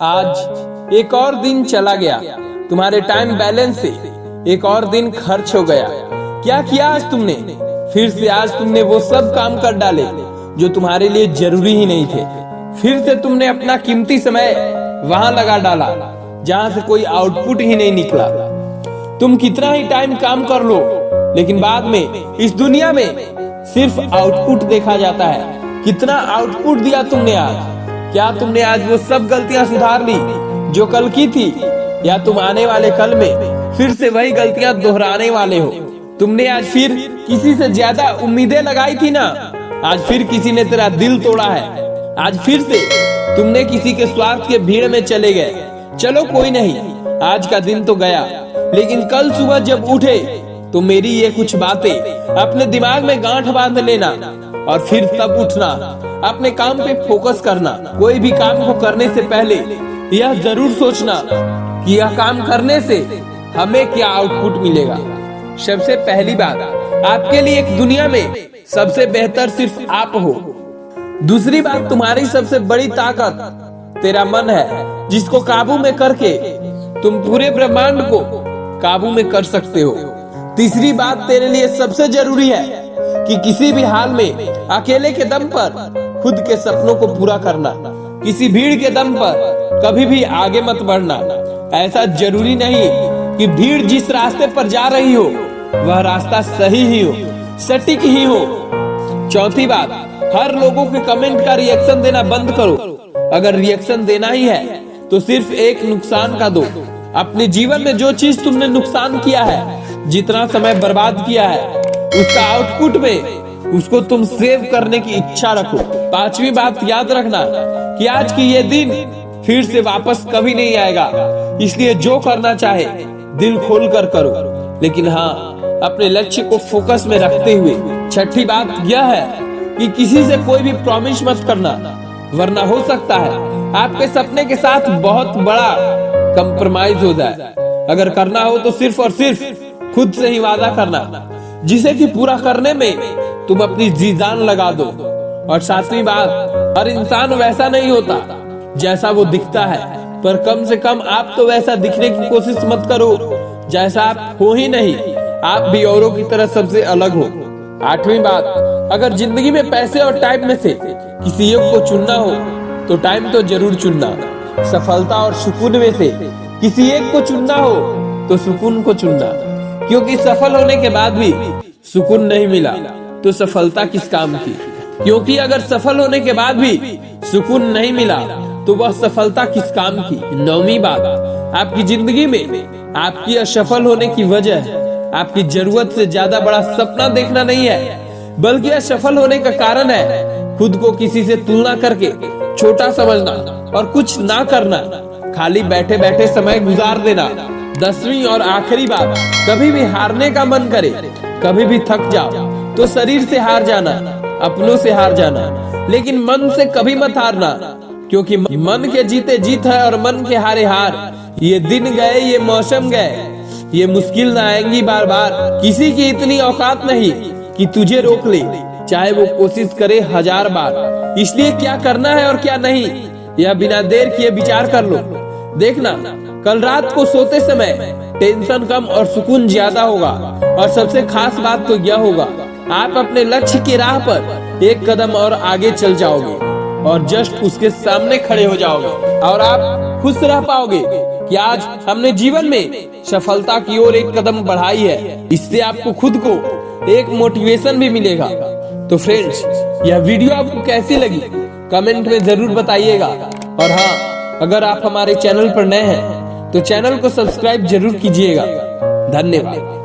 आज एक और दिन चला गया, तुम्हारे टाइम बैलेंस से एक और दिन खर्च हो गया। क्या किया आज तुमने? फिर से आज तुमने वो सब काम कर डाले जो तुम्हारे लिए जरूरी ही नहीं थे। फिर से तुमने अपना कीमती समय वहां लगा डाला जहां से कोई आउटपुट ही नहीं निकला। तुम कितना ही टाइम काम कर लो, लेकिन बाद में इस दुनिया में सिर्फ आउटपुट देखा जाता है। कितना आउटपुट दिया तुमने आज? क्या तुमने आज वो सब गलतियां सुधार ली जो कल की थी, या तुम आने वाले कल में फिर से वही गलतियां दोहराने वाले हो? तुमने आज फिर किसी से ज्यादा उम्मीदें लगाई थी ना, आज फिर किसी ने तेरा दिल तोड़ा है। आज फिर से तुमने किसी के स्वार्थ के भीड़ में चले गए। चलो कोई नहीं, आज का दिन तो गया, लेकिन कल सुबह जब उठे तो मेरी ये कुछ बातें अपने दिमाग में गांठ बांध लेना और फिर तब उठना, अपने काम पे फोकस करना। कोई भी काम को करने से पहले यह जरूर सोचना कि यह काम करने से हमें क्या आउटपुट मिलेगा। सबसे पहली बात, आपके लिए एक दुनिया में सबसे बेहतर सिर्फ आप हो। दूसरी बात, तुम्हारी सबसे बड़ी ताकत तेरा मन है, जिसको काबू में करके तुम पूरे ब्रह्मांड को काबू में कर सकते हो। तीसरी बात, तेरे लिए सबसे जरूरी है कि किसी भी हाल में अकेले के दम पर खुद के सपनों को पूरा करना। किसी भीड़ के दम पर कभी भी आगे मत बढ़ना। ऐसा जरूरी नहीं कि भीड़ जिस रास्ते पर जा रही हो वह रास्ता सही ही हो, सटीक ही हो। चौथी बात, हर लोगों के कमेंट का रिएक्शन देना बंद करो। अगर रिएक्शन देना ही है तो सिर्फ एक नुकसान का दो। अपने जीवन में जो चीज तुमने नुकसान किया है, जितना समय बर्बाद किया है, उसका आउटपुट में उसको तुम सेव करने की इच्छा रखो। पांचवी बात, याद रखना कि आज की ये दिन फिर से वापस कभी नहीं आएगा, इसलिए जो करना चाहे दिल खोल कर करो, लेकिन हाँ, अपने लक्ष्य को फोकस में रखते हुए। छठी बात यह है कि किसी से कोई भी प्रॉमिस मत करना, वरना हो सकता है आपके सपने के साथ बहुत बड़ा कंप्रोमाइज हो जाए। अगर करना हो तो सिर्फ और सिर्फ खुद से ही वादा करना, जिसे कि पूरा करने में तुम अपनी जी जान लगा दो। और सातवीं बात, हर इंसान वैसा नहीं होता जैसा वो दिखता है, पर कम से कम आप तो वैसा दिखने की कोशिश मत करो जैसा आप हो ही नहीं। आप भी औरों की तरह सबसे अलग हो। आठवीं बात, अगर जिंदगी में पैसे और टाइम में से किसी एक को चुनना हो तो टाइम तो जरूर चुनना। सफलता और सुकून में से किसी एक को चुनना हो तो सुकून को चुनना, क्योंकि सफल होने के बाद भी सुकून नहीं मिला तो सफलता किस काम की। क्योंकि अगर सफल होने के बाद भी सुकून नहीं मिला तो वह सफलता किस काम की। नौवीं बात, आपकी जिंदगी में आपकी असफल होने की वजह आपकी जरूरत से ज्यादा बड़ा सपना देखना नहीं है, बल्कि असफल होने का कारण है खुद को किसी से तुलना करके छोटा समझना और कुछ ना करना, खाली बैठे बैठे समय गुजार देना। 10वीं और आखिरी बात, कभी भी हारने का मन करे, कभी भी थक जाओ तो शरीर से हार जाना, अपनों से हार जाना, लेकिन मन से कभी मत हारना, क्योंकि मन के जीते जीत है और मन के हारे हार। ये दिन गए, ये मौसम गए, ये मुश्किल ना आएंगी बार बार। किसी की इतनी औकात नहीं कि तुझे रोक ले, चाहे वो कोशिश करे 1000 बार। इसलिए क्या करना है और क्या नहीं, यह बिना देर किए विचार कर लो। देखना, कल रात को सोते समय टेंशन कम और सुकून ज्यादा होगा। और सबसे खास बात तो यह होगा, आप अपने लक्ष्य की राह पर एक कदम और आगे चल जाओगे और जस्ट उसके सामने खड़े हो जाओगे, और आप खुश रह पाओगे कि आज हमने जीवन में सफलता की ओर एक कदम बढ़ाई है। इससे आपको खुद को एक मोटिवेशन भी मिलेगा। तो फ्रेंड्स, यह वीडियो आपको कैसी लगी कमेंट में जरूर बताइएगा। और हाँ, अगर आप हमारे चैनल पर नए हैं तो चैनल को सब्सक्राइब जरूर कीजिएगा। धन्यवाद।